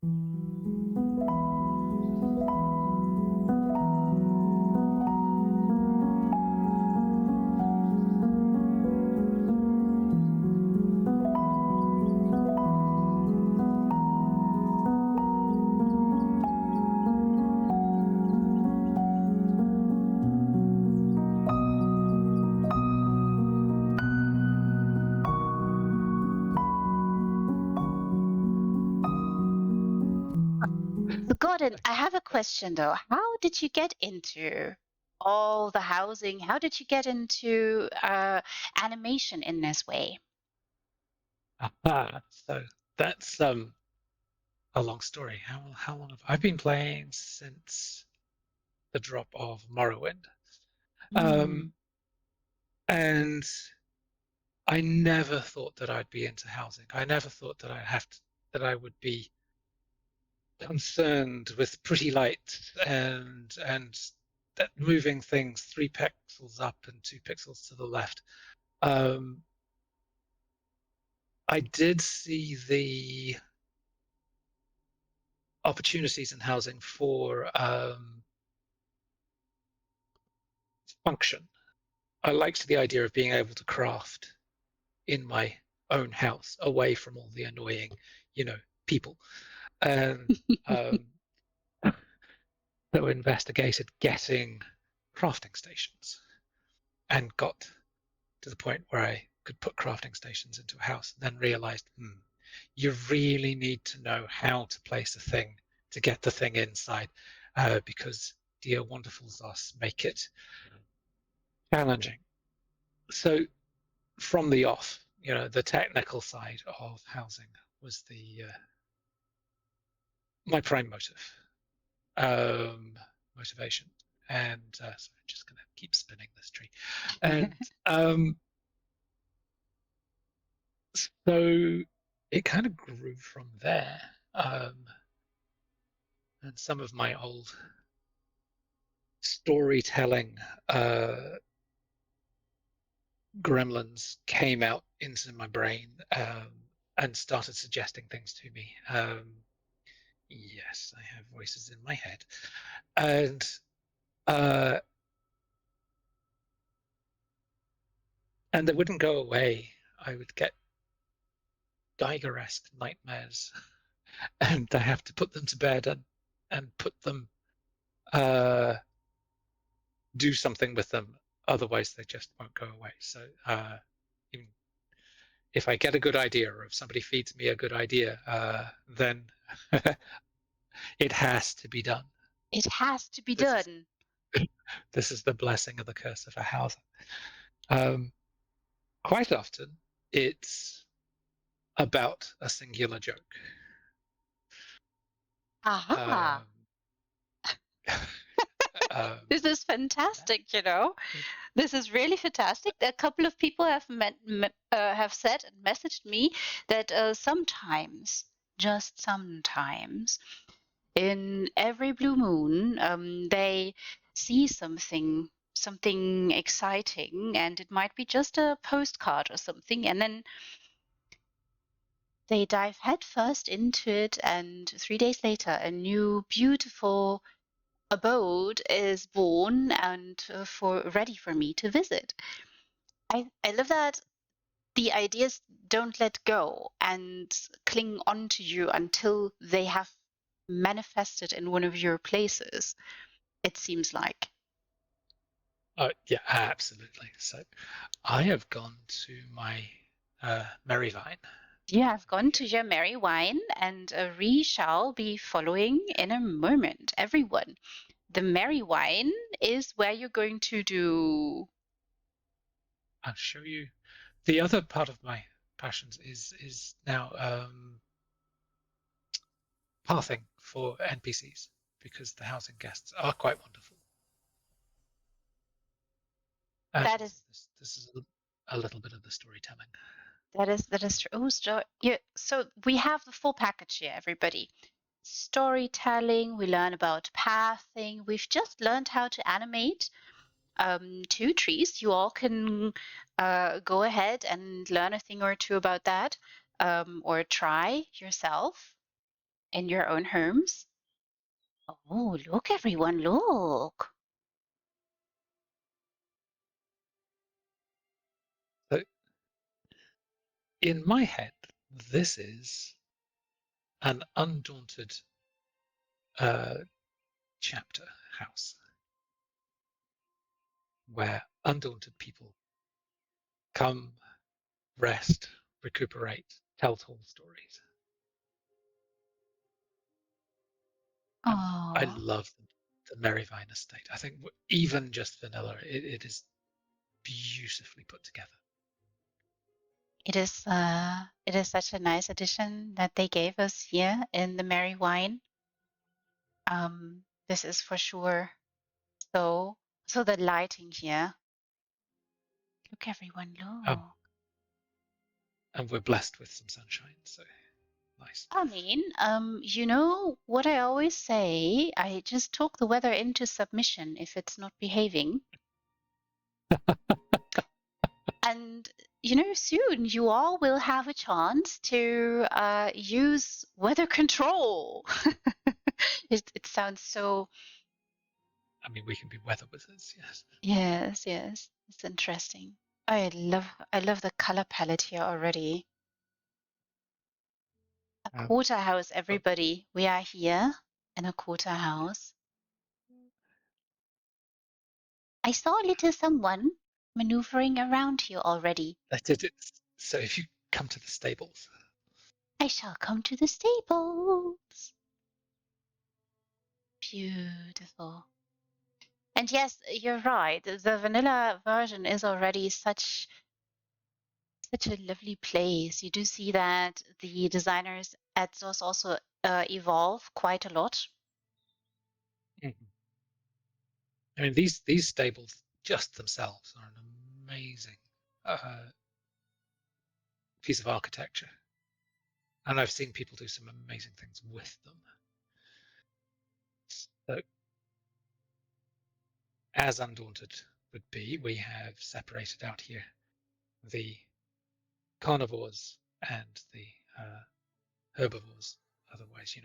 So Gordon, I have a question though. How did you get into all the housing? How did you get into animation in this way? So that's a long story. How long have I been playing since the drop of Morrowind? Hmm. And I never thought that I'd be into housing. I never thought that that I would be concerned with pretty lights and that moving things 3 pixels up and 2 pixels to the left. Um, I did see the opportunities in housing for function. I liked the idea of being able to craft in my own house away from all the annoying, people. And um, so investigated getting crafting stations and got to the point where I could put crafting stations into a house, and then realized, you really need to know how to place a thing to get the thing inside, because dear wonderful Zos make it challenging. So from the off, the technical side of housing was the my prime motivation. And so I'm just going to keep spinning this tree. And so it kind of grew from there. And some of my old storytelling gremlins came out into my brain, and started suggesting things to me. Yes, I have voices in my head. And uh, and they wouldn't go away. I would get Geiger-esque nightmares, and I have to put them to bed and put them, do something with them. Otherwise, they just won't go away. So even if I get a good idea, or if somebody feeds me a good idea, then it has to be done. It has to be This is done. this is the blessing of the curse of a house. Um, Quite often, it's about a singular joke. Aha. Um, um, This is fantastic, you know. This is really fantastic. A couple of people have said and messaged me that sometimes, just sometimes, in every blue moon, they see something exciting, and it might be just a postcard or something, and then they dive headfirst into it, and 3 days later, a new beautiful abode is born and ready for me to visit. I love that the ideas don't let go and cling on to you until they have manifested in one of your places, it seems like. yeah, absolutely. So I have gone to my Merrywine. You have gone Yeah. to your Merrywine, and we shall be following in a moment. Everyone, the Merrywine is where you're going to do. I'll show you. The other part of my passions is now pathing for NPCs, because the housing guests are quite wonderful. And That is this is a little bit of the storytelling. that is true. Oh, yeah. So we have the full package here, everybody. Storytelling. We learn about pathing. We've just learned how to animate 2 trees. You all can go ahead and learn a thing or two about that, or try yourself. In your own homes? Oh, look, everyone, look. So in my head, this is an undaunted chapter house where undaunted people come, rest, recuperate, tell tall stories. And I Oh, love the Merrywine estate. I think even just vanilla, it is beautifully put together. it is such a nice addition that they gave us here in the Merrywine. This is for sure. So the lighting here. Look, everyone, Um, look. and we're blessed with some sunshine, so nice. I mean, you know what I always say? I just talk the weather into submission if it's not behaving. And you know, soon you all will have a chance to use weather control. It sounds so. I mean, we can be weather wizards, yes. Yes, yes, it's interesting. I love the color palette here already. A Um, quarterhouse, oh, everybody. We are here in a quarterhouse. I saw a little someone maneuvering around here already. that is it. So if you come to the stables, I shall come to the stables. Beautiful. And yes, you're right. The vanilla version is already such a lovely place. You do see that the designers at Source also evolve quite a lot. mm-hmm. I mean, these stables just themselves are an amazing piece of architecture, and I've seen people do some amazing things with them. So, as Undaunted would be, we have separated out here the carnivores and the herbivores. Otherwise,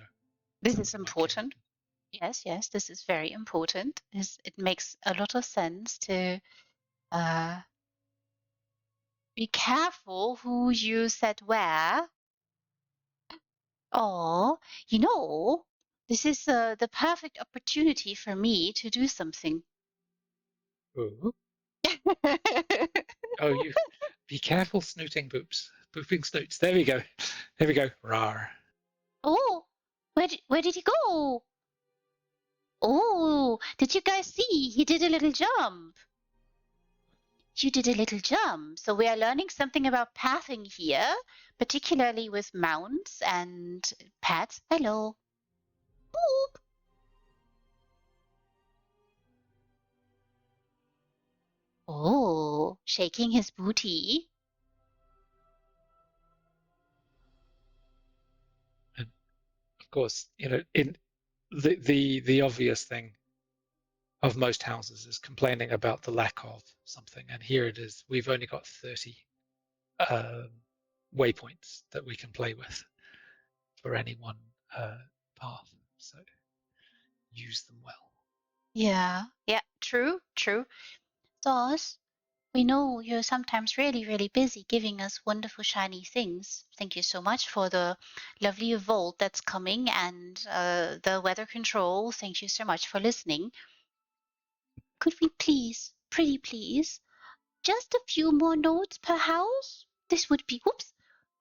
This is somebody might get important. Yes, yes, this is very important. It makes a lot of sense to uh, be careful who you set where. Oh, you know, this is the perfect opportunity for me to do something. Ooh. Oh, you be careful, snooting boops, booping snoots. There we go. There we go. Rar. Oh, where did he go? Oh, did you guys see? He did a little jump. You did a little jump. So we are learning something about pathing here, particularly with mounts and pets. Hello. Boop. Oh, shaking his booty. And of course, in the obvious thing of most houses is complaining about the lack of something, and here it is. We've only got 30 um, waypoints that we can play with for any one path, so use them well. Yeah, yeah, true, true. Doss, we know you're sometimes really, really busy giving us wonderful, shiny things. Thank you so much for the lovely vault that's coming and the weather control. Thank you so much for listening. Could we please, pretty please, just a few more notes per house? This would be, whoops,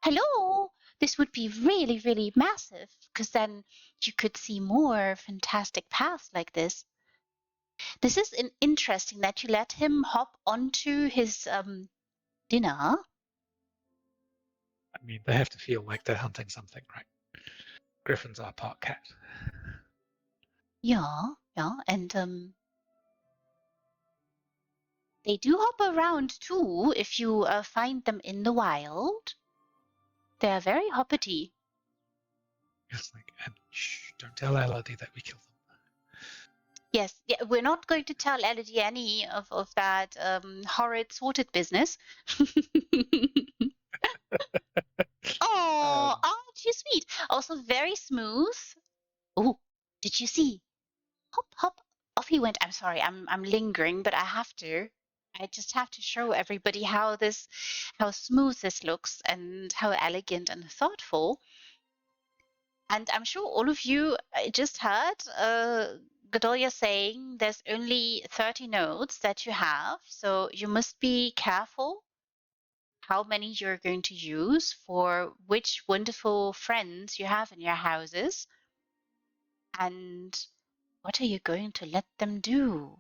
hello. This would be really, really massive because then you could see more fantastic paths like this. This is interesting that you let him hop onto his dinner. I mean, they have to feel like they're hunting something, right? Griffins are part cat. Yeah, yeah, and they do hop around too if you find them in the wild. They're very hoppity. It's like, and shh, don't tell Elodie that we killed them. Yes, yeah, we're not going to tell Elodie any of that horrid sorted business. Oh, Um, our too sweet. Also very smooth. Oh, did you see? Hop, hop. Off he went. I'm sorry, I'm lingering, but I have to. I just have to show everybody how smooth this looks and how elegant and thoughtful. And I'm sure all of you just heard Gadolyah saying there's only 30 notes that you have, so you must be careful how many you're going to use for which wonderful friends you have in your houses. And what are you going to let them do?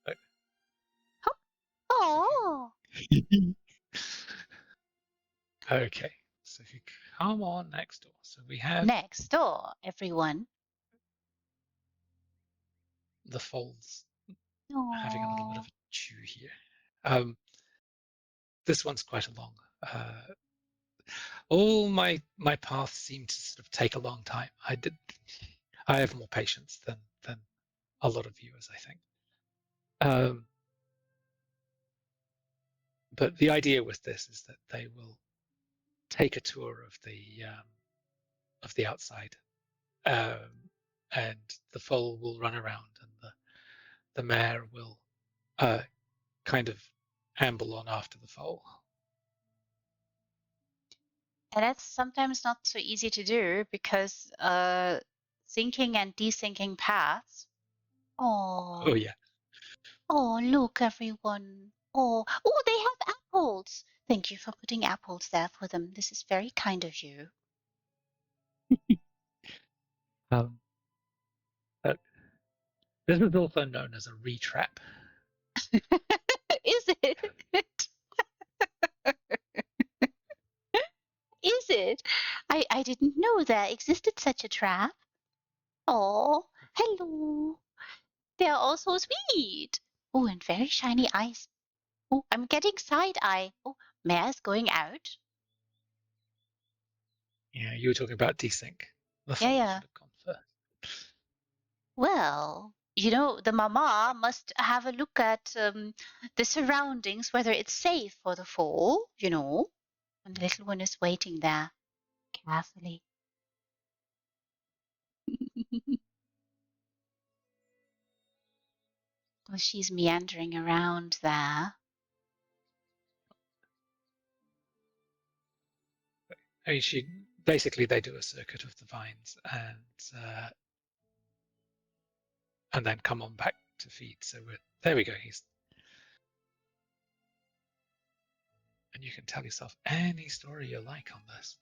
So Oh, if you... Okay, so if you come on next door, so we have next door, everyone. the foals having a little bit of Oh, a chew here. Um, this one's quite a long. All my paths seem to sort of take a long time. I have more patience than a lot of viewers, I think. But the idea with this is that they will take a tour of the outside, and the foal will run around, and the mare will kind of amble on after the foal. and that's sometimes not so easy to do because syncing and desyncing paths. Oh Oh, yeah, oh, look, everyone. Oh, they have apples. Thank you for putting apples there for them. This is very kind of you. um, uh, this is also known as a retrap. Is it? Is it? I didn't know there existed such a trap. Oh, hello. They are all so sweet. Oh, and very shiny eyes. Oh, I'm getting side eye. Oh, Mare's going out. Yeah, you were talking about desync. The Yeah, foal yeah. should have gone first. Well, the mama must have a look at the surroundings, whether it's safe for the fall. And the little one is waiting there carefully. Well, she's meandering around there. I mean, she basically they do a circuit of the vines and then come on back to feed. So there we go. And you can tell yourself any story you like on this.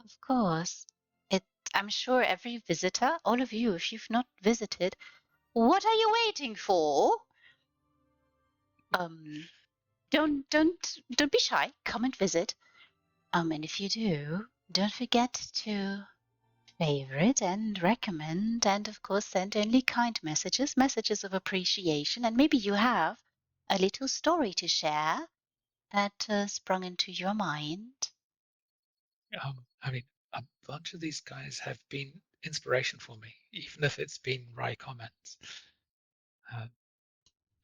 Of course. It, I'm sure every visitor, all of you, if you've not visited, what are you waiting for? Um, don't be shy. Come and visit. And if you do, don't forget to favorite and recommend, and of course send only kind messages of appreciation, and maybe you have a little story to share that sprung into your mind. I mean, a bunch of these guys have been inspiration for me, even if it's been wry comments. Uh,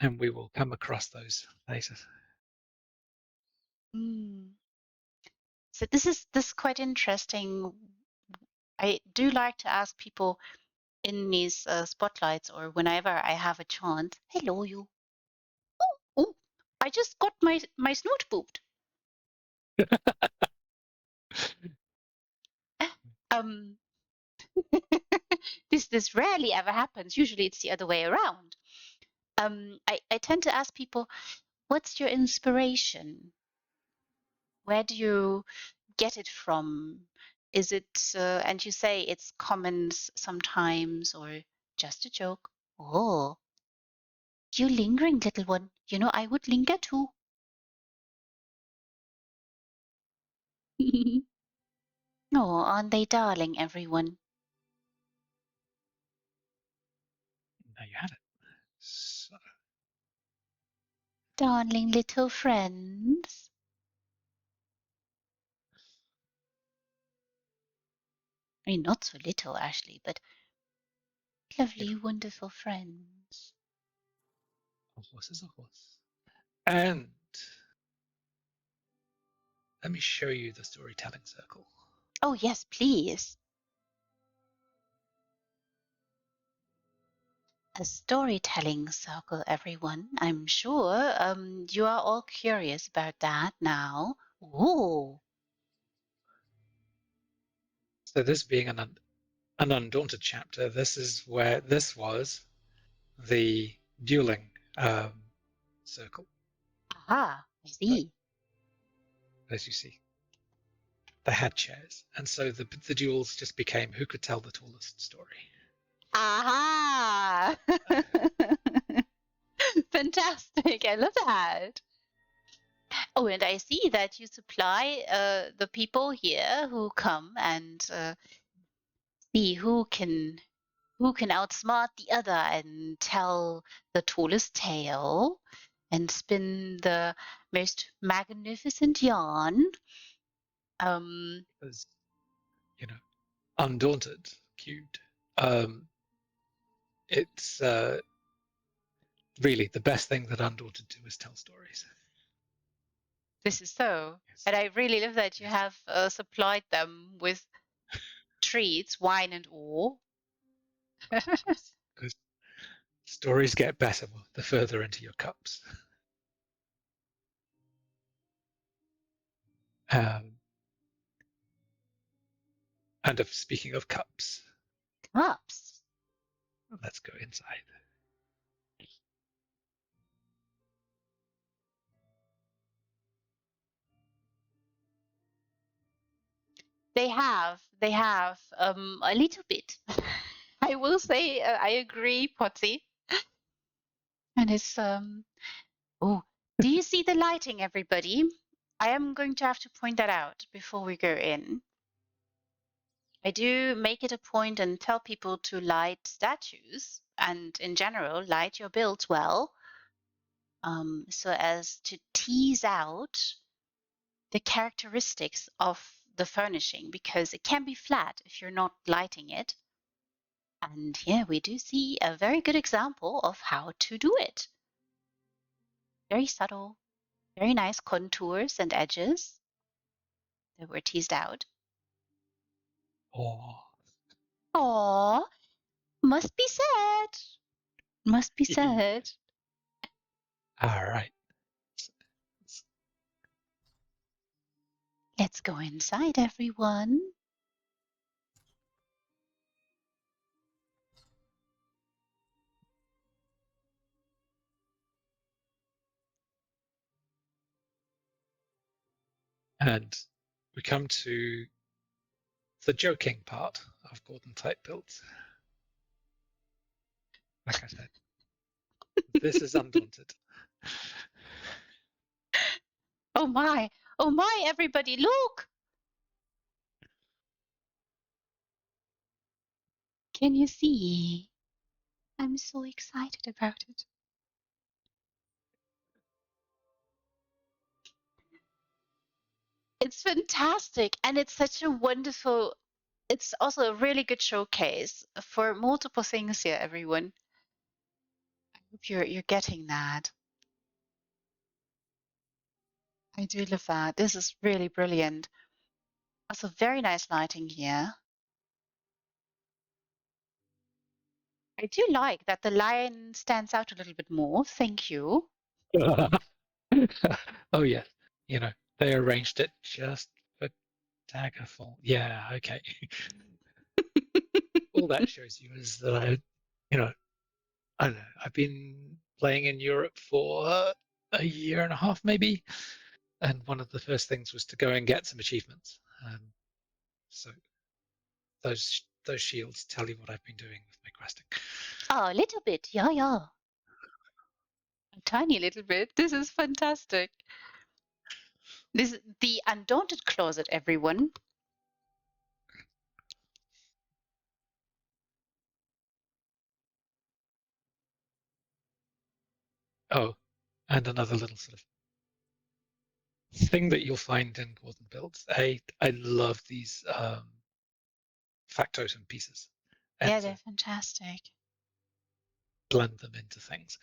and we will come across those later. Mm. So this is quite interesting. I do like to ask people in these spotlights or whenever I have a chance. Hello, you. Oh, I just got my snoot booped. Um, this rarely ever happens. Usually it's the other way around. I tend to ask people, what's your inspiration? Where do you get it from? Is it, and you say it's comments sometimes or just a joke? Oh, you lingering, little one. I would linger too. Oh, aren't they darling, everyone? There you have it. So, Darling little friends. I mean, not so little, Ashley, but you lovely, wonderful friends. know, a horse is a horse. And let me show you the storytelling circle. Oh, yes, please. A storytelling circle, everyone. I'm sure you are all curious about that now. Ooh. So this being an Undaunted chapter, this is where this was the dueling circle, Aha, I right? see. As you see, they had chairs, and so the duels just became who could tell the tallest story. Aha! Fantastic. I love that. Oh, and I see that you supply the people here who come and see who can outsmart the other and tell the tallest tale and spin the most magnificent yarn. Because you know, Undaunted, cubed. It's really the best thing that Undaunted do is tell stories. This is so. Yes. And I really love that you Yes. have supplied them with treats, wine and all. Because stories get better the further into your cups. Um, and of speaking of cups, Cups. let's go inside. They have a little bit. I will say I agree, Potty. And it's oh, do you see the lighting, everybody? I am going to have to point that out before we go in. I do make it a point and tell people to light statues and in general light your builds well, so as to tease out the characteristics of the furnishing, because it can be flat if you're not lighting it. And here we do see a very good example of how to do it. Very subtle, very nice contours and edges that were teased out. Oh, Aww, must be said. Must be said. all right. Let's go inside, everyone. And we come to the joking part of Gordon type builds. Like I said, this is Undaunted. Oh my, everybody, look! Can you see? I'm so excited about it. It's fantastic, and it's such a wonderful, it's also a really good showcase for multiple things here, everyone. I hope you're getting that. I do love that. This is really brilliant. Also, very nice lighting here. I do like that the lion stands out a little bit more. Thank you. Oh yeah, they arranged it just for Daggerfall. Yeah, okay. All that shows you is that I don't know, I've been playing in Europe for a year and a half maybe, and one of the first things was to go and get some achievements. So those shields tell you what I've been doing with my questing. Oh, a little bit. Yeah, yeah. A tiny little bit. This is fantastic. This is the Undaunted closet, everyone. Oh, and another little sort of thing that you'll find in Gordon builds. I love these factotum pieces and Yeah, to they're fantastic. blend them into things.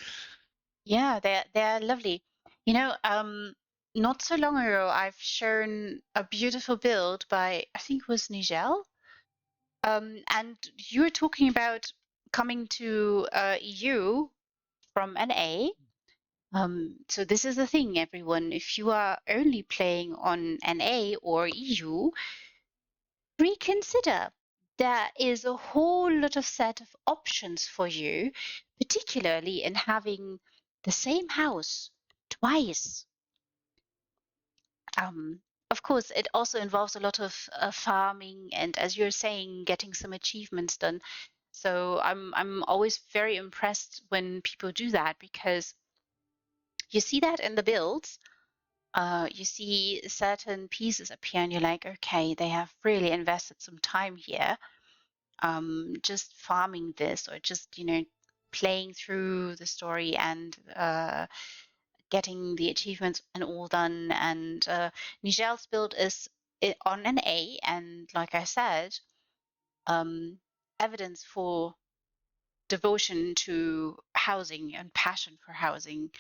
Yeah, they're lovely. You know, not so long ago, I've shown a beautiful build by, I think it was Nigel. And you were talking about coming to EU from NA. So this is the thing, everyone. If you are only playing on NA or EU, reconsider. There is a whole lot of set of options for you, particularly in having the same house twice. Of course, it also involves a lot of farming and, as you're saying, getting some achievements done. So I'm always very impressed when people do that, because you see that in the builds. You see certain pieces appear and you're like, okay, they have really invested some time here, just farming this, or just, playing through the story and getting the achievements and all done. And Nigel's build is on an A, and like I said, evidence for devotion to housing and passion for housing.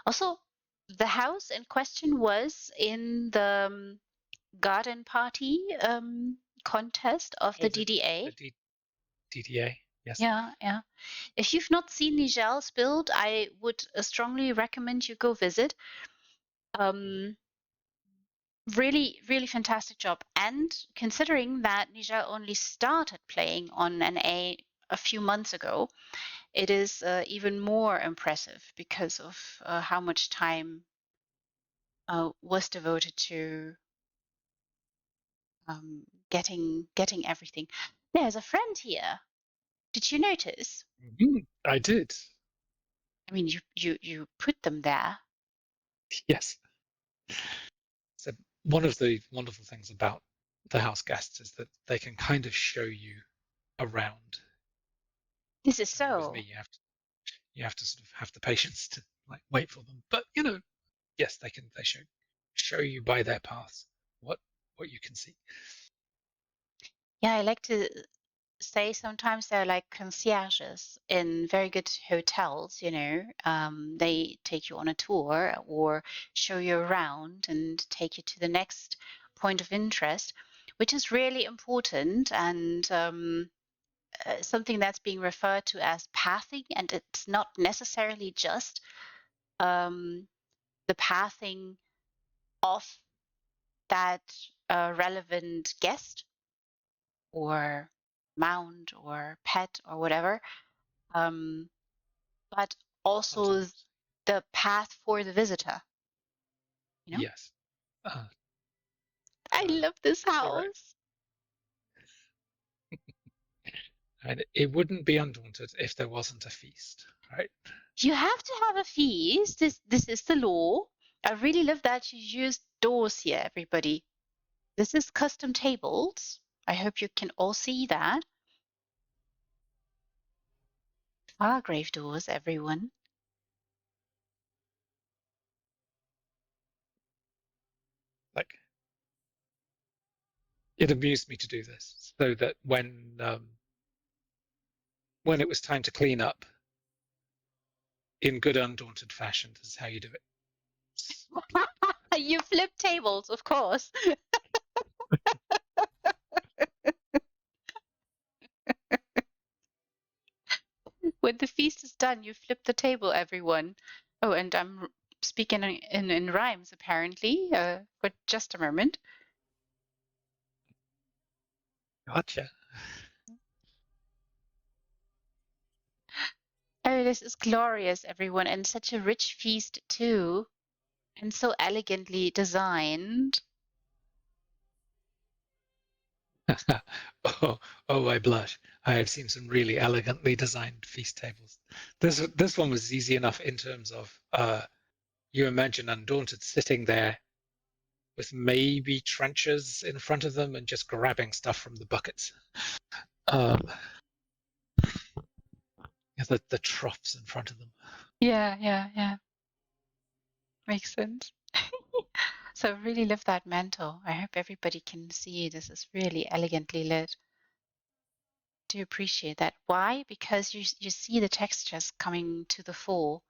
Also, the house in question was in the garden party contest of the Oh, the DDA. DDA. Yes. Yeah, yeah. If you've not seen Nigel's build, I would strongly recommend you go visit. Um, really, really fantastic job. And considering that Nigel only started playing on an a few months ago, it is even more impressive because of how much time was devoted to getting everything. There's a friend here. Did you notice? I did. I mean, you put them there. Yes. So one of the wonderful things about the house guests is that they can kind of show you around. This is I mean, with me, so. you have to sort of have the patience to like wait for them. But yes, they show you by their paths what you can see. Yeah, I like to say sometimes they're like concierges in very good hotels, they take you on a tour or show you around and take you to the next point of interest, which is really important, and something that's being referred to as pathing. And it's not necessarily just um, the pathing of that relevant guest or mount or pet or whatever, um, but also Absolutely. the path for the visitor. You know, Yes. Uh, I uh, love this correct. house. And it wouldn't be Undaunted if there wasn't a feast, right? You have to have a feast. This is the law. I really love that you used doors here, everybody. This is custom tables. I hope you can all see that. Fargrave doors, everyone. Like it amused me to do this so that when it was time to clean up in good Undaunted fashion, this is how you do it. You flip tables, of course. When the feast is done, you flip the table, everyone. Oh, and I'm speaking in rhymes, apparently. For just a moment. Gotcha. Oh, this is glorious, everyone, and such a rich feast, too, and so elegantly designed. Oh, oh, I blush. I have seen some really elegantly designed feast tables. This one was easy enough in terms of you imagine Undaunted sitting there with maybe trenchers in front of them and just grabbing stuff from the buckets. Um, yeah, the troughs in front of them. Yeah, yeah, yeah. Makes sense. So I really love that mantle. I hope everybody can see this is really elegantly lit. Do appreciate that. Why? Because you see the textures coming to the fore.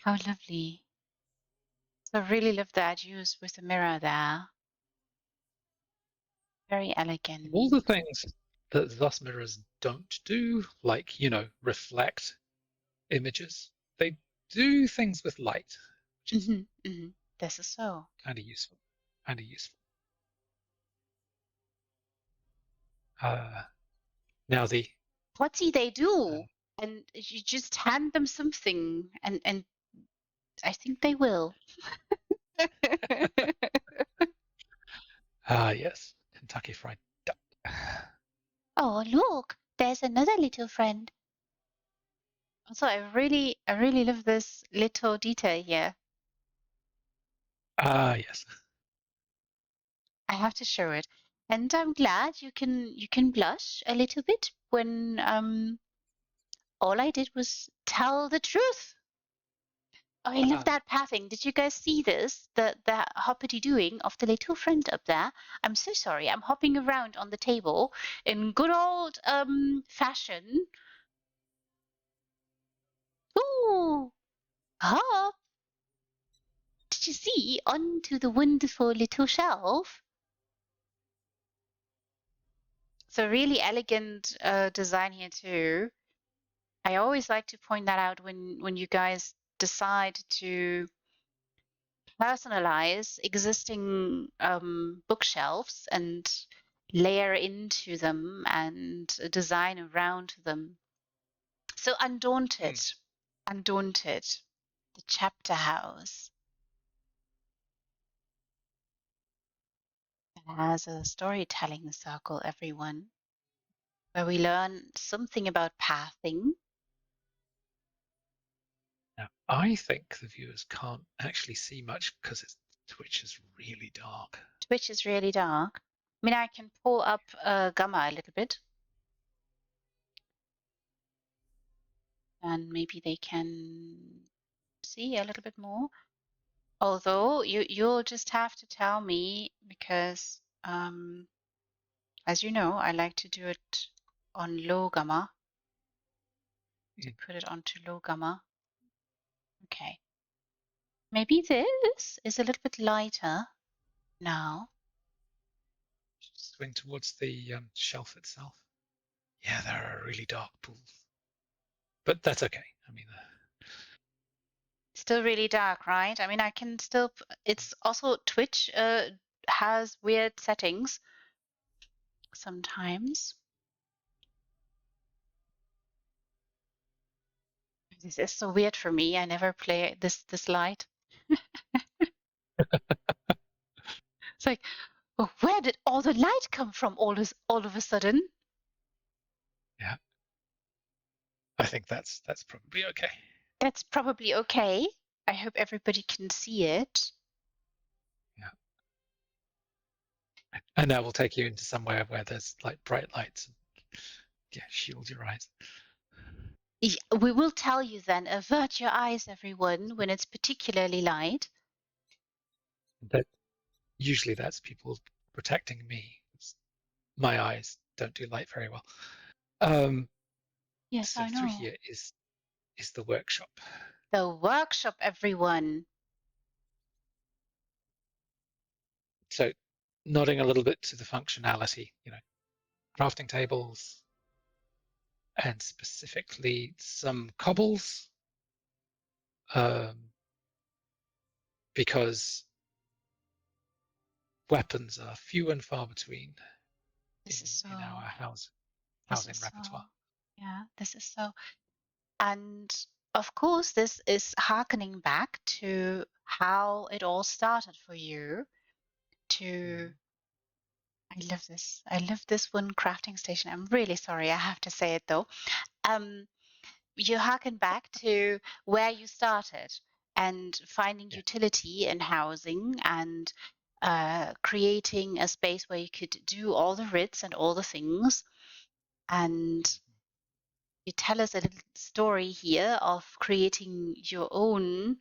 How lovely. So I really love that use with the mirror there. Very All the elegant. things that thus mirrors don't do, like, reflect images, they do things with light, which is This is so. kind of useful. Kind of useful. Uh, now What see they uh, do? And you just hand them something and I think they will. yes, Kentucky Fried Duck. Oh, look, there's another little friend. Also, I really love this little detail here. Yes. I have to show it. And I'm glad you can blush a little bit when all I did was tell the truth. Oh, I love that pathing. Did you guys see this? The hoppity doing of the little friend up there? I'm so sorry. I'm hopping around on the table in good old fashion. Ooh, hop. Did you see onto the wonderful little shelf? So really elegant design here too. I always like to point that out when you guys decide to personalize existing bookshelves and layer into them and design around them. So Undaunted, Undaunted, the chapter house. It has a storytelling circle, everyone, where we learn something about pathing. Now, I think the viewers can't actually see much because Twitch is really dark. Twitch is really dark. I mean, I can pull up Gamma a little bit, and maybe they can see a little bit more. Although you'll just have to tell me because, as you know, I like to do it on low gamma. To put it onto low gamma. Okay. Maybe this is a little bit lighter now. Swing towards the shelf itself. Yeah, there are really dark pools, but that's okay. I mean, Still really dark, right? I mean, I can still. It's also Twitch has weird settings sometimes. This is so weird for me. I never play this light. It's like, oh, where did all the light come from all of a sudden? yeah, I think that's probably okay. That's probably okay. I hope everybody can see it. Yeah, and that will take you into somewhere where there's like bright lights. And, yeah, shield your eyes. We will tell you then, avert your eyes, everyone, when it's particularly light. That usually that's people protecting me. My eyes don't do light very well. Yes, So I through know. here is the workshop. The workshop, everyone. So nodding a little bit to the functionality, crafting tables and specifically some cobbles, because weapons are few and far between This is so, in our this housing is so, repertoire. yeah, this is so. And of course, this is harkening back to how it all started for you to I love this. I love this one crafting station. I'm really sorry, I have to say it though. Um, you harken back to where you started and finding Yeah. utility in housing and creating a space where you could do all the writs and all the things. And you tell us a little story here of creating your own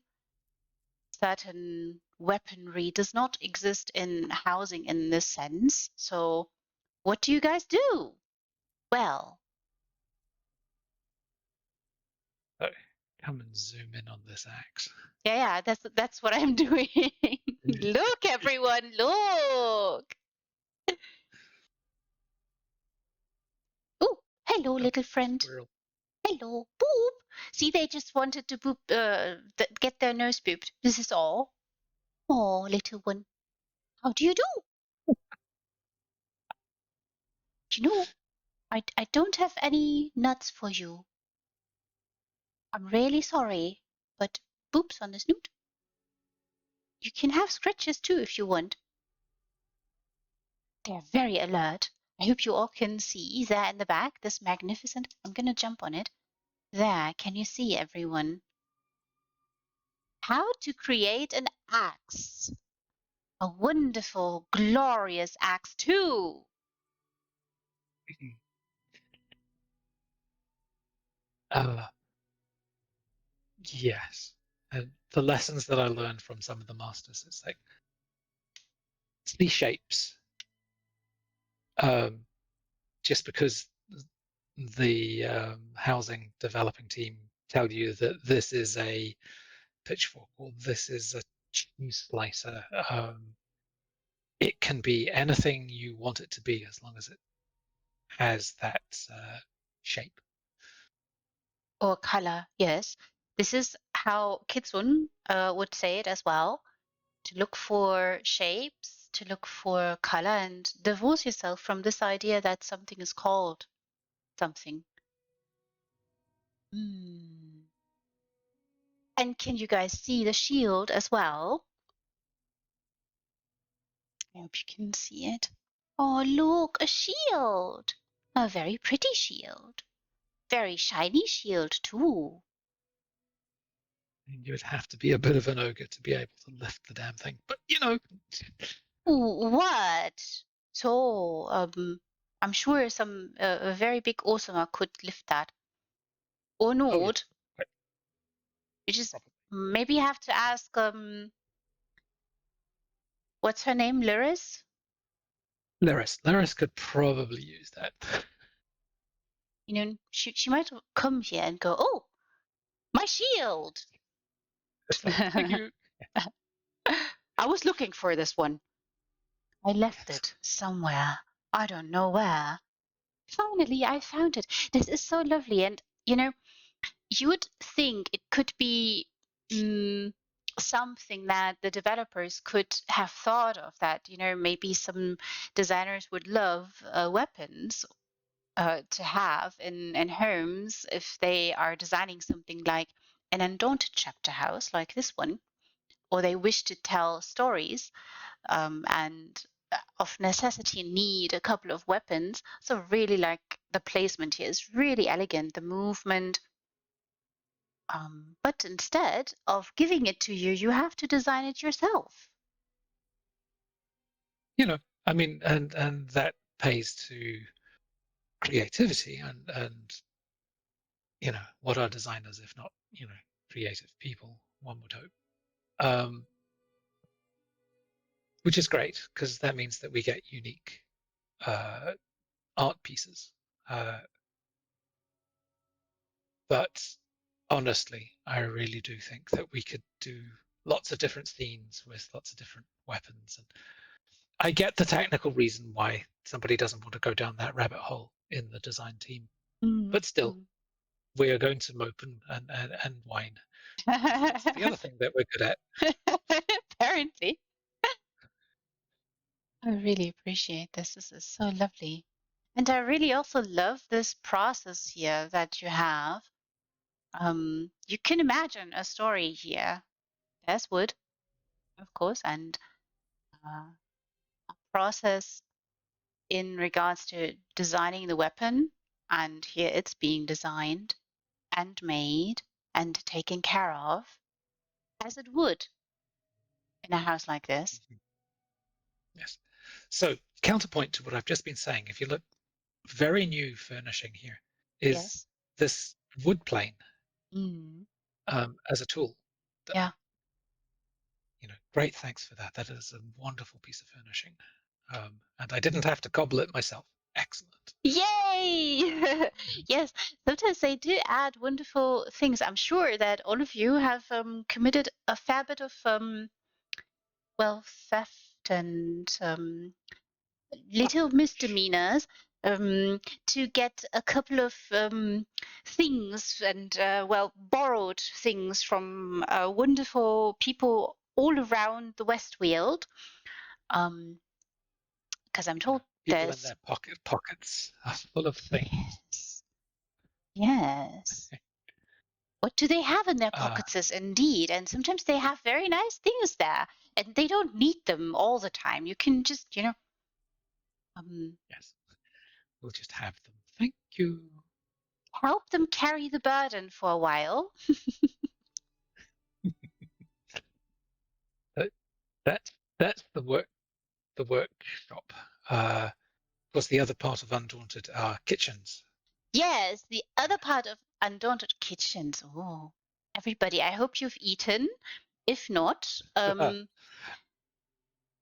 certain weaponry does not exist in housing in this sense. So what do you guys do? Well, So Come and zoom in on this axe. Yeah, yeah, that's what I'm doing. Look, everyone, look. Oh, hello, Oh, little friend. squirrel. Hello, boop. See, they just wanted to boop, get their nose booped. This is all. Oh, little one. How do you do? Do you know, I don't have any nuts for you. I'm really sorry, but boops on the snoot. You can have scratches too if you want. They're very alert. I hope you all can see there in the back, this magnificent. I'm gonna jump on it. There, can you see everyone? How to create an axe. A wonderful, glorious axe too. Uh, yes. And the lessons that I learned from some of the masters, it's like it's these shapes. Um, just because the housing developing team tell you that this is a pitchfork or this is a cheese slicer, it can be anything you want it to be as long as it has that shape. Or color, yes. This is how Kitsune would say it as well. To look for shapes, to look for color, and divorce yourself from this idea that something is called something. Mm. And can you guys see the shield as well? I hope you can see it. Oh, look, a shield! A very pretty shield. Very shiny shield, too. And you would have to be a bit of an ogre to be able to lift the damn thing. But you know, Ooh, what? So, I'm sure some a very big Osama could lift that. Or oh yeah, not. quite You just probably. maybe have to ask what's her name? Lyris? Lyris could probably use that. You know, she might come here and go, oh, my shield. It's like, thank you. I was looking for this one. I left Yes. it somewhere. I don't know where. Finally, I found it. This is so lovely. And, you know, you would think it could be something that the developers could have thought of, that, you know, maybe some designers would love weapons to have in homes if they are designing something like an Undaunted chapter house like this one, or they wish to tell stories and of necessity need a couple of weapons. So really like the placement here is really elegant, the movement. But instead of giving it to you, you have to design it yourself. You know, I mean, and that pays to creativity and you know, what are designers if not, you know, creative people, one would hope. Um, which is great because that means that we get unique uh, art pieces. Uh, but honestly, I really do think that we could do lots of different scenes with lots of different weapons. And I get the technical reason why somebody doesn't want to go down that rabbit hole in the design team, Mm, but still, mm. we are going to mope and whine because it's the other thing that we're good at. Apparently. I really appreciate this. This is so lovely. And I really also love this process here that you have. You can imagine a story here. There's wood, of course, and a process in regards to designing the weapon. And here it's being designed and made and taken care of as it would in a house like this. Yes. So counterpoint to what I've just been saying, if you look, very new furnishing here is Yes. this wood plane Mm. as a tool. Yeah. You know, great thanks for that. That is a wonderful piece of furnishing. And I didn't have to cobble it myself. Excellent. Yay! Yay! Yes, sometimes they do add wonderful things. I'm sure that all of you have committed a fair bit of well, theft and little misdemeanors to get a couple of things and well, borrowed things from wonderful people all around the West Weald. Because I'm told People in there's their pockets are full of things. yes, yes. What do they have in their Uh, pockets? Indeed, and sometimes they have very nice things there, and they don't need them all the time. You can just, yes, we'll just have them. Thank you. help them carry the burden for a while. That that's the workshop. Of course, the other part of Undaunted are kitchens. Yes, the other part of Undaunted Kitchens. Oh, everybody, I hope you've eaten. If not, Well,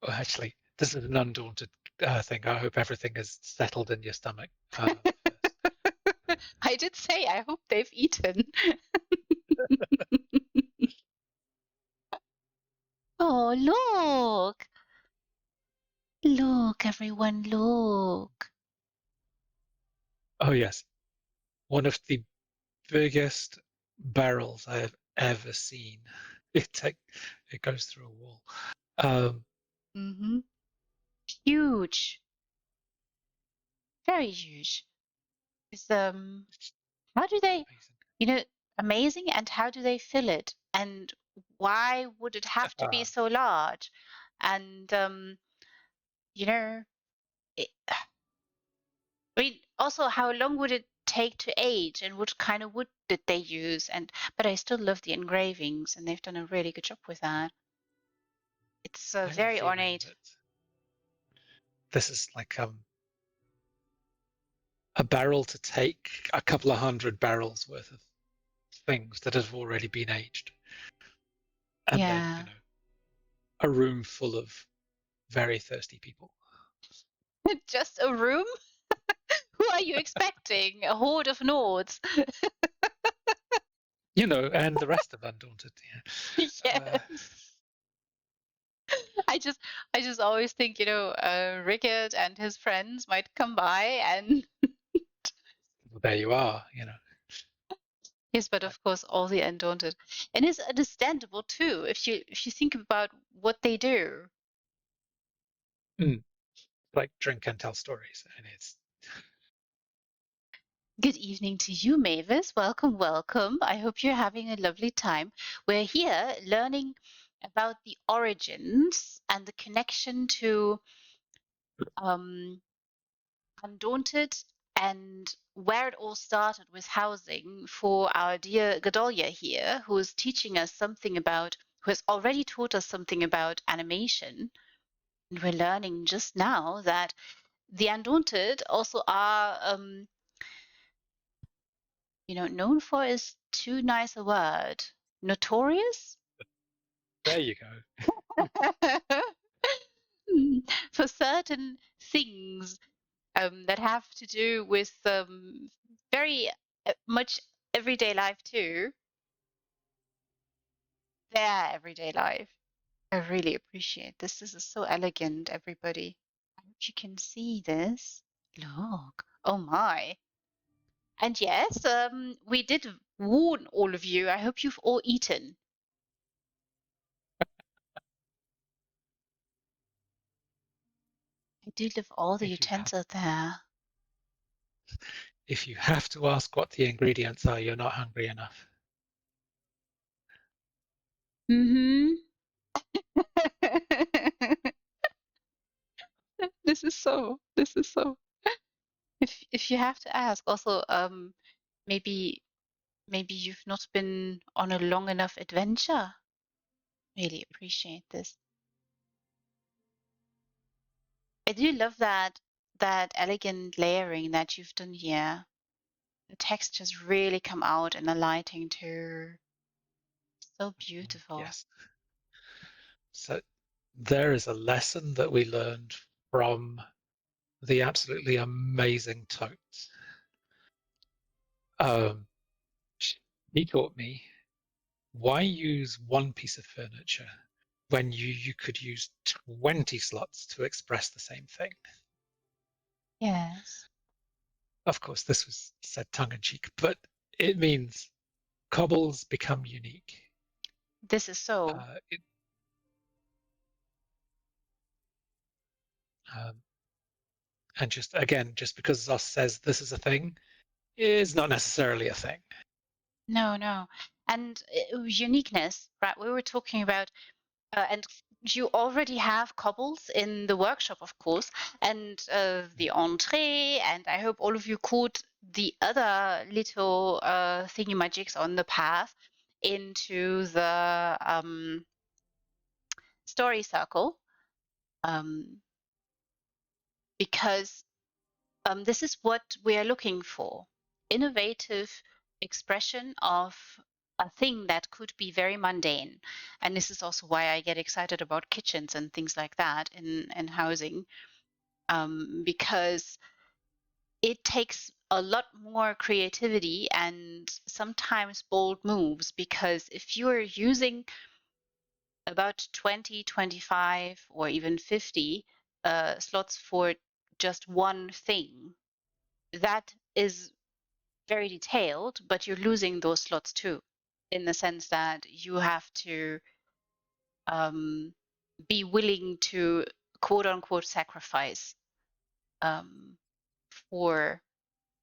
actually, this is an Undaunted thing. I hope everything is settled in your stomach first. I did say I hope they've eaten. Oh, look. Look, everyone, look. Oh yes, one of the biggest barrels I have ever seen. It goes through a wall. Um, Mm-hmm. Huge. Very huge. It's, how do they, amazing. you know, amazing, and how do they fill it? And why would it have to be so large? And, you know, it, I mean, also, how long would it take to age, and what kind of wood did they use? And but I still love the engravings, and they've done a really good job with that. It's I have a very feeling ornate. that this is like a barrel to take a couple of hundred barrels worth of things that have already been aged, and then Yeah. a room full of very thirsty people. Just a room? Who are you expecting? A horde of Nords? And the rest of Undaunted. Yeah. Yes. I just I just always think, Rickard and his friends might come by and Well, there you are. yes, but Like, of course all the Undaunted. And it's understandable too, if you think about what they do. mm, like drink and tell stories, and it's Good evening to you, Mavis. Welcome, welcome. I hope you're having a lovely time. We're here learning about the origins and the connection to um, Undaunted and where it all started with housing for our dear Gadolyah here, who is teaching us something about, who has already taught us something about animation. And we're learning just now that the Undaunted also are known for is too nice a word. Notorious? there you go. For certain things that have to do with very much everyday life too. Their everyday life. I really appreciate this. This is so elegant, everybody. I hope you can see this. Look. Oh my. And yes, we did warn all of you. I hope you've all eaten. I do love all the If you have, utensils there. if you have to ask what the ingredients are, you're not hungry enough. Mm-hmm. This is so. If you have to ask, also, maybe you've not been on a long enough adventure. Really appreciate this. I do love that elegant layering that you've done here. The textures really come out in the lighting too. So beautiful. Yes. So there is a lesson that we learned from the absolutely amazing totes. Um, he taught me, why use one piece of furniture when you could use 20 slots to express the same thing? Yes. Of course, this was said tongue in cheek, but it means cobbles become unique. This is so. Uh, it, um, and just again, just because Zoss says this is a thing, is not necessarily a thing. No, no. And uniqueness, right? We were talking about, and you already have cobbles in the workshop, of course, and the entree, and I hope all of you caught the other little thingy-magics on the path into the story circle, because this is what we are looking for. Innovative expression of a thing that could be very mundane. And this is also why I get excited about kitchens and things like that in housing, because it takes a lot more creativity and sometimes bold moves, because if you're using about 20, 25, or even 50 slots for just one thing, that is very detailed, but you're losing those slots too, in the sense that you have to be willing to quote unquote sacrifice for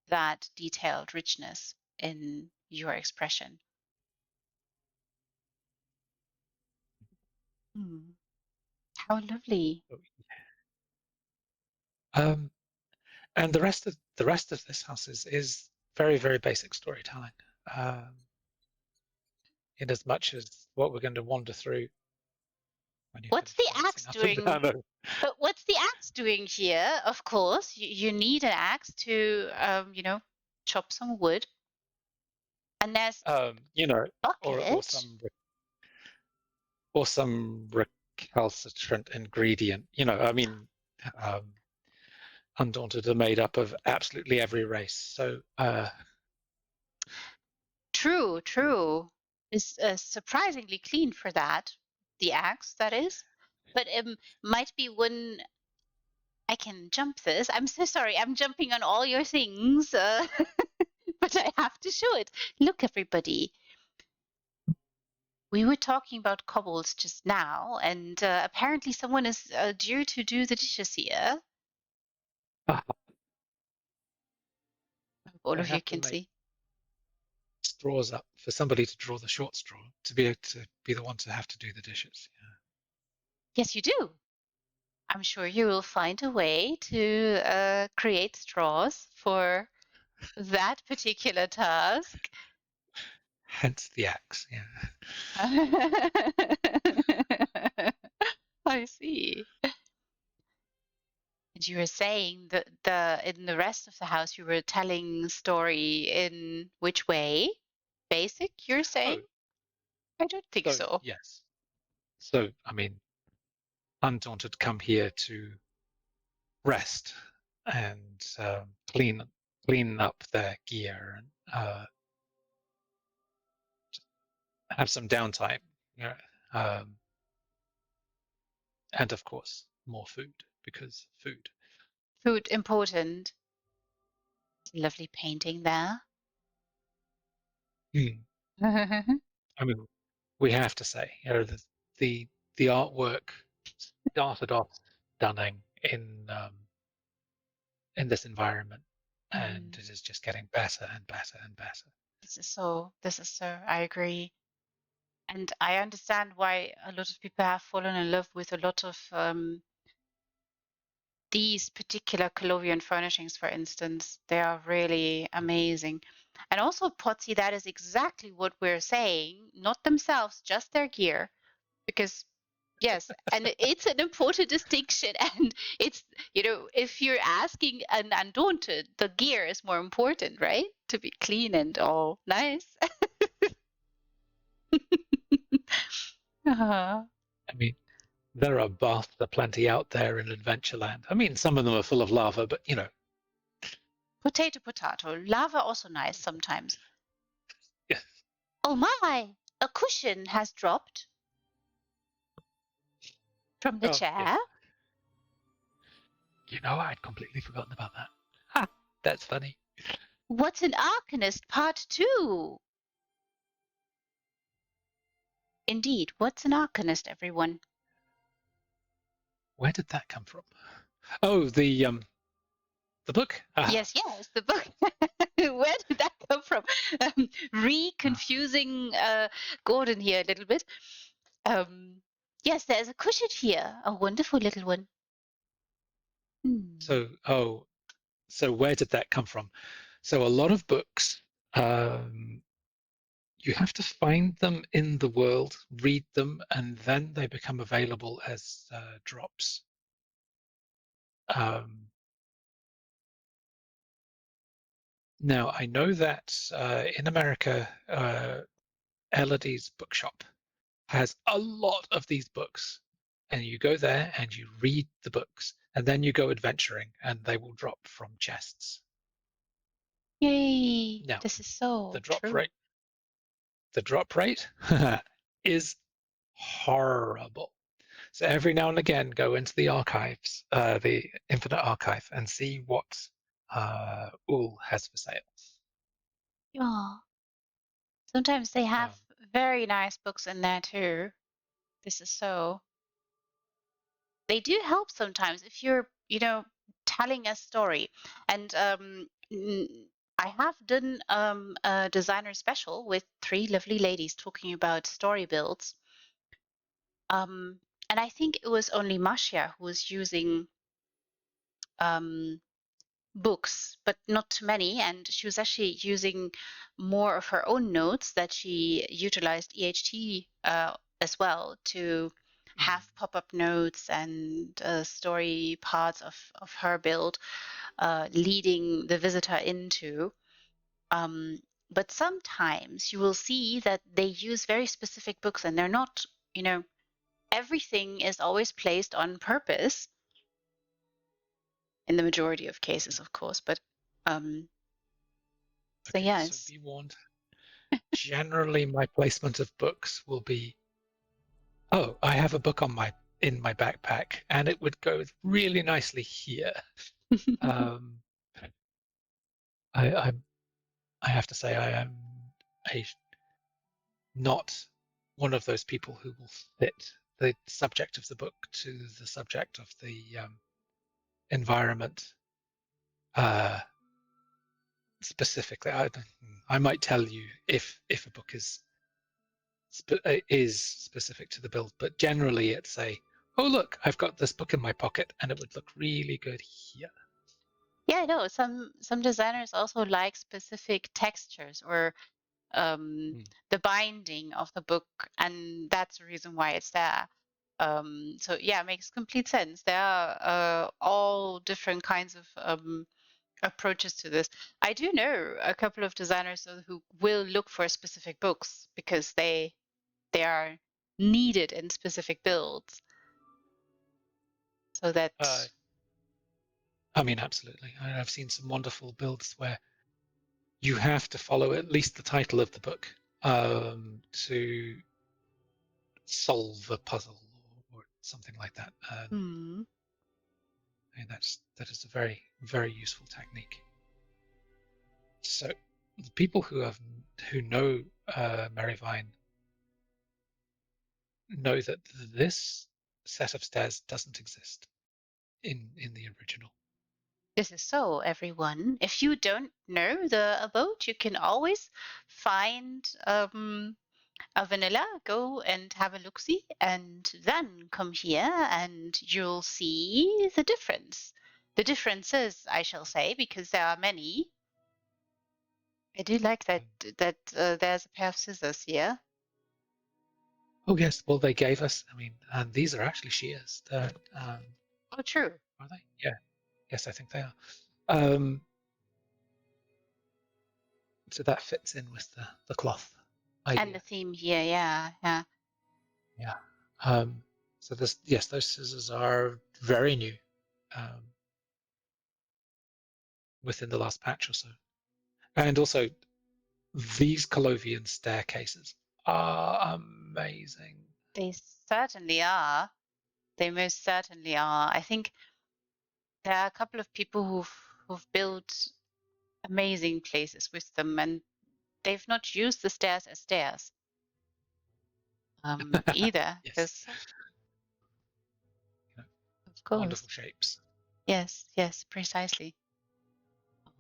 that detailed richness in your expression. Hmm. How lovely. Um, and the rest of this house is very, very basic storytelling. In as much as what we're going to wander through when you What's finish the dancing axe up and doing? down. But what's the axe doing here? Of course, you need an axe to, chop some wood. And there's You know, or bucket. some recalcitrant ingredient. You know, I mean, um, Undaunted are made up of absolutely every race. So True, true. Is surprisingly clean for that. The axe, that is. But might be when I can jump this. I'm so sorry. I'm jumping on all your things, but I have to show it. Look, everybody. We were talking about cobbles just now, and apparently someone is due to do the dishes here. I All of you have to can make see. straws up for somebody to draw the short straw to be able to be the one to have to do the dishes. Yes, you do. I'm sure you will find a way to create straws for that particular task. Hence the axe. Yeah. I see. And you were saying that in the rest of the house you were telling story in which way? Basic, you're saying? Oh, I don't think so so. yes. So I mean, Undaunted come here to rest and clean up their gear and have some downtime. Yeah. Um, and of course, more food because food. Food important. Lovely painting there. Hmm. I mean, we have to say, the the artwork started off stunning in this environment, and Mm, it is just getting better and better and better. this is so, I agree. And I understand why a lot of people have fallen in love with a lot of these particular Colovian furnishings, for instance. They are really amazing. And also, Potsy, that is exactly what we're saying, not themselves, just their gear. Because, yes, and it's an important distinction. And it's, if you're asking an Undaunted, the gear is more important, right? To be clean and all nice. uh I mean, there are baths aplenty out there in Adventureland. I mean, some of them are full of lava, but Potato. Lava also nice sometimes. Yes. Oh my! A cushion has dropped from the Oh, chair. yes. I'd completely forgotten about that. Ha! That's funny. What's an Arcanist Part 2? Indeed, what's an Arcanist, everyone? Where did that come from? Oh, the book. Yes, the book. Where did that come from? Ah. Re-confusing Gordon here a little bit. Yes, there's a cushion here, a wonderful little one. Hmm. So where did that come from? So a lot of books, you have to find them in the world, read them, and then they become available as drops. Now, I know that in America, Elodie's bookshop has a lot of these books, and you go there and you read the books, and then you go adventuring, and they will drop from chests. Yay! Now, This is the so drop true. rate, the drop rate is horrible. So every now and again, go into the archives, the Infinite Archive, and see what Ool has for sale. Yeah. Sometimes they have Um, very nice books in there too. This is so. They do help sometimes if you're, telling a story. And I have done a designer special with three lovely ladies talking about story builds. And I think it was only Masha who was using um, books, but not too many. And she was actually using more of her own notes that she utilized EHT as well to mm, have pop-up notes and story parts of her build leading the visitor into. Um, but sometimes you will see that they use very specific books and they're not, everything is always placed on purpose in the majority of cases, of course. But um, so okay, yeah, so it's be warned. Generally, my placement of books will be, oh, I have a book in my backpack, and it would go really nicely here. Um, I, I'm, I have to say, I am a, not one of those people who will fit the subject of the book to the subject of the environment specifically. I might tell you if a book is specific to the build, but generally it's oh look, I've got this book in my pocket, and it would look really good here. yeah, I know some designers also like specific textures or um, Mm. the binding of the book, and that's the reason why it's there. So yeah, it makes complete sense. There are all different kinds of approaches to this. I do know a couple of designers who will look for specific books because they are needed in specific builds. So that Uh, I mean, absolutely. I've seen some wonderful builds where you have to follow at least the title of the book to solve a puzzle or something like that. hmm, And that is a very very useful technique. So the people who know Merrywine know that this set of stairs doesn't exist in the original. this is so, everyone. If you don't know the abode, you can always find a vanilla, go and have a look-see, and then come here and you'll see the difference. The differences, I shall say, because there are many. I do like that there's a pair of scissors here. Oh yes, well they gave us. I mean, and these are actually shears. Oh, true. Are they? Yeah. Yes, I think they are. Um, so that fits in with the cloth And the idea. theme here, yeah, yeah. Yeah. So yes, those scissors are very new. Um, within the last patch or so. And also, these Colovian staircases are amazing. They certainly are. They most certainly are. I think there are a couple of people who've built amazing places with them, and they've not used the stairs as stairs either, Yes, because you know, of wonderful course, shapes. yes, precisely.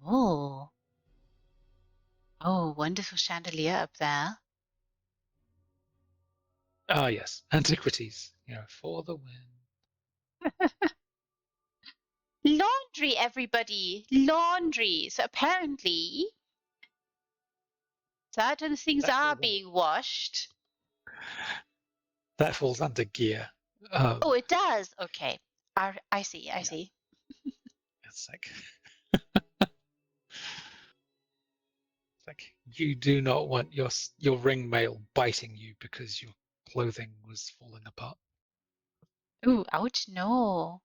Oh, oh, wonderful chandelier up there. Ah, yes, antiquities, for the win. Laundry, everybody, laundry. So apparently, certain things That are falls under, being washed. that falls under gear. Oh, it does. Okay, I see. I Yeah, see. it's like you do not want your ring mail biting you because your clothing was falling apart. Ooh, ouch! No,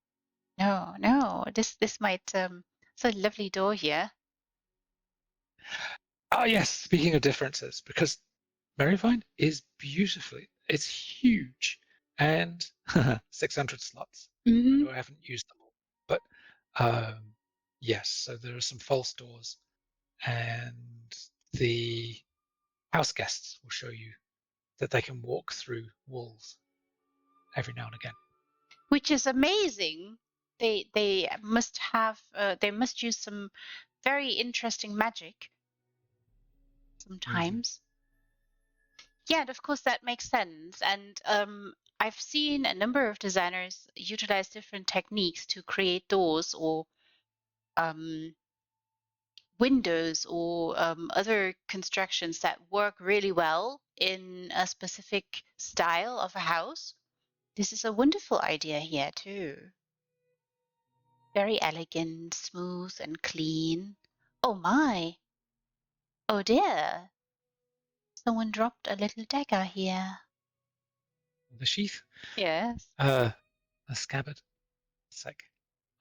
no, no. This might It's a lovely door here. Ah, yes. Speaking of differences, because Merrywine is beautifully, it's huge, and 600 slots. I Hmm. know I haven't used them all, but um, yes. So there are some false doors, and the house guests will show you that they can walk through walls every now and again. Which is amazing. They must use some very interesting magic Mm-hmm. sometimes. Yeah, and of course that makes sense. And I've seen a number of designers utilize different techniques to create doors or um, windows or other constructions that work really well in a specific style of a house. This is a wonderful idea here too. Very elegant, smooth, and clean. Oh my! Oh dear! Someone dropped a little dagger here. The sheath, Yes. uh, a scabbard. It's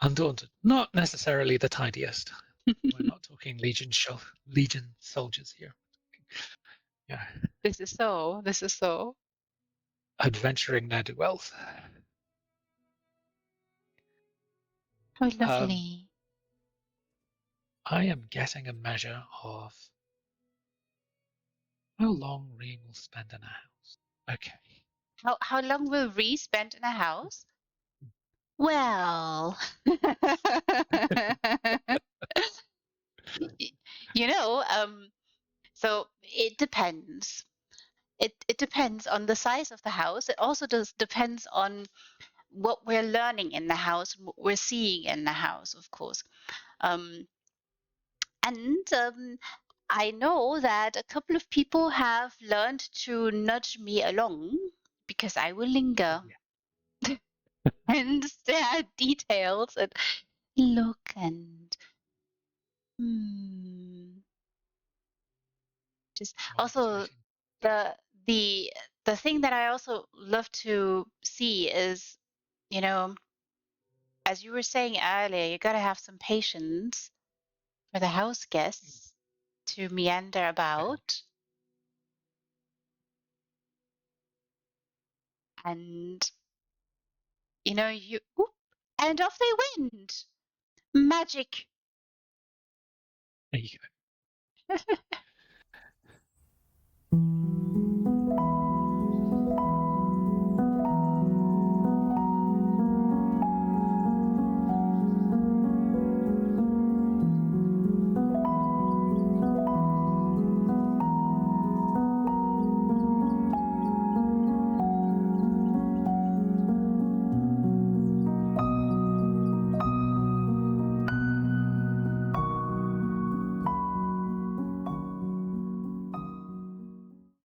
Undaunted. Not necessarily the tidiest. We're not talking Legion soldiers here. Yeah, This is so. This is so. adventuring ne'er-do-wells. How Um, lovely. I am getting a measure of how long Reen will spend in a house. Okay. How long will Ree spend in a house? Well, you know, so it depends. It depends on the size of the house. It also does depends on what we're learning in the house, what we're seeing in the house, of course. Um, and I know that a couple of people have learned to nudge me along because I will Oh, linger yeah. and stare at details and look and hmm. Just Well, I'm just also waiting. the the the thing that I also love to see is, you know, as you were saying earlier, you gotta have some patience for the house guests to meander about, and you oop, and off they went. Magic. There you go.